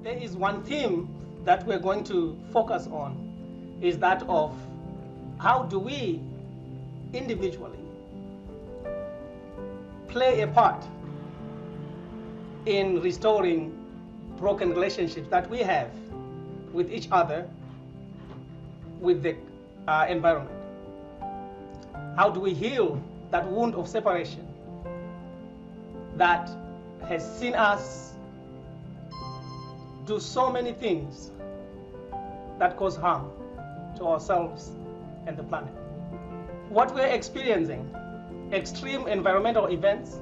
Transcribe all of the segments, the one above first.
There is one theme that we're going to focus on, is that of how do we individually play a part in restoring broken relationships that we have with each other, with the environment. How do we heal that wound of separation that has seen us do so many things that cause harm to ourselves and the planet? What we're experiencing, extreme environmental events,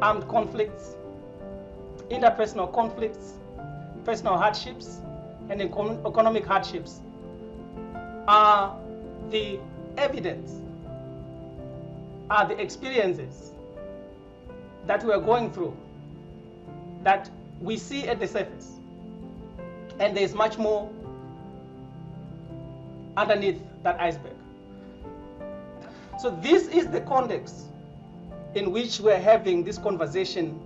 armed conflicts, interpersonal conflicts, personal hardships, and economic hardships, are the evidence, are the experiences that we are going through that we see at the surface. And there's much more underneath that iceberg. So this is the context in which we're having this conversation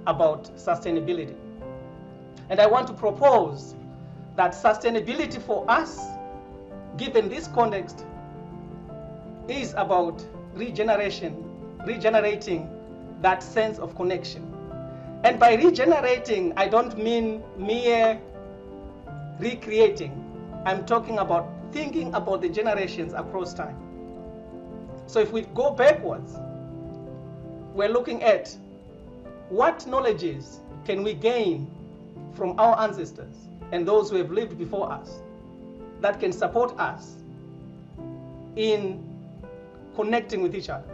about sustainability. And I want to propose that sustainability for us, given this context, is about regeneration, regenerating that sense of connection. And by regenerating, I don't mean mere recreating. I'm talking about thinking about the generations across time. So if we go backwards, we're looking at what knowledges can we gain from our ancestors and those who have lived before us that can support us in connecting with each other.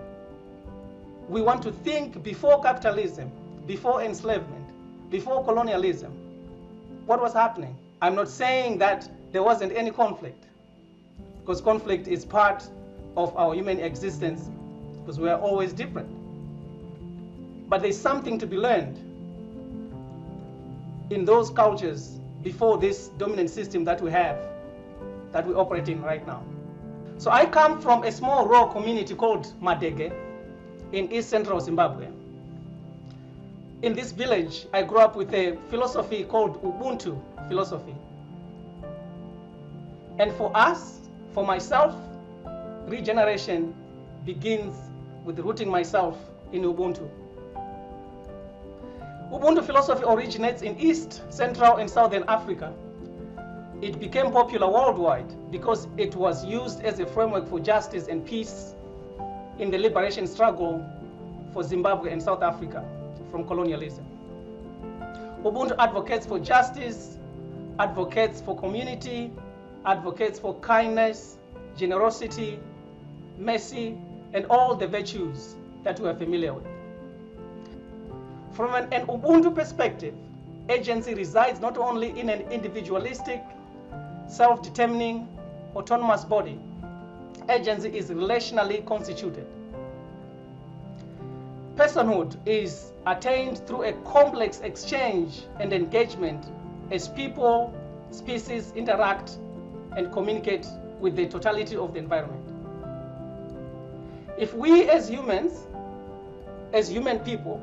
We want to think before capitalism, before enslavement, before colonialism, what was happening? I'm not saying that there wasn't any conflict, because conflict is part of our human existence, because we are always different. But there's something to be learned in those cultures before this dominant system that we have, that we operate in right now. So I come from a small rural community called Madege in East Central Zimbabwe. In this village, I grew up with a philosophy called Ubuntu philosophy. And for us, for myself, regeneration begins with rooting myself in Ubuntu. Ubuntu philosophy originates in East, Central, and Southern Africa. It became popular worldwide because it was used as a framework for justice and peace in the liberation struggle for Zimbabwe and South Africa from colonialism. Ubuntu advocates for justice, advocates for community, advocates for kindness, generosity, mercy, and all the virtues that we are familiar with. From an Ubuntu perspective, agency resides not only in an individualistic, self-determining, autonomous body. Agency is relationally constituted. Personhood is attained through a complex exchange and engagement as people, species interact and communicate with the totality of the environment. If we as humans, as human people,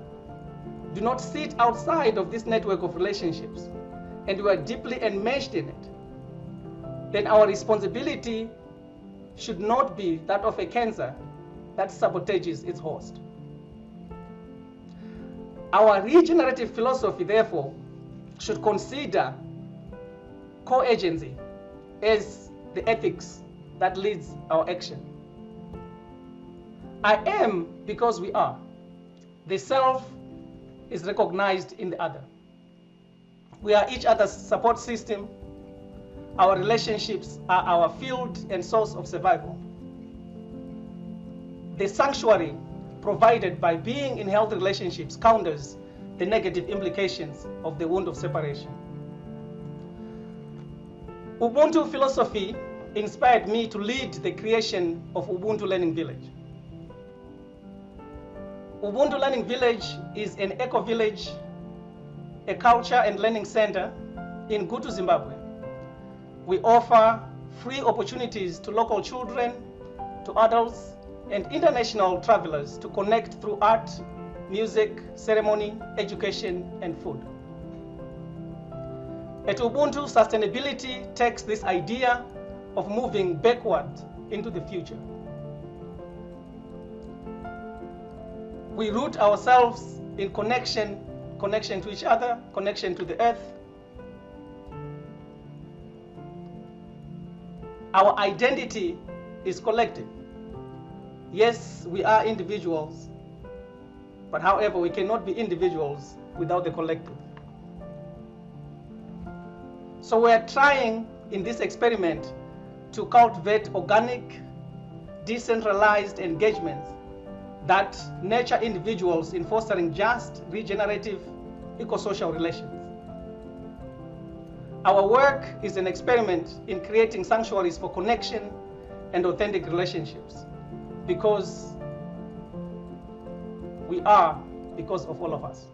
do not sit outside of this network of relationships and we are deeply enmeshed in it, then our responsibility should not be that of a cancer that sabotages its host. Our regenerative philosophy, therefore, should consider co-agency as the ethics that leads our action. I am because we are. The self is recognized in the other. We are each other's support system. Our relationships are our field and source of survival. The sanctuary provided by being in healthy relationships counters the negative implications of the wound of separation. Ubuntu philosophy inspired me to lead the creation of Ubuntu Learning Village. Ubuntu Learning Village is an eco-village, a culture and learning center in Gutu, Zimbabwe. We offer free opportunities to local children, to adults, and international travelers to connect through art, music, ceremony, education, and food. At Ubuntu, sustainability takes this idea of moving backward into the future. We root ourselves in connection to each other, connection to the earth. Our identity is collective. Yes, we are individuals, but however, we cannot be individuals without the collective. So we're trying in this experiment to cultivate organic, decentralized engagements that nurture individuals in fostering just, regenerative, eco-social relations. Our work is an experiment in creating sanctuaries for connection and authentic relationships, because we are because of all of us.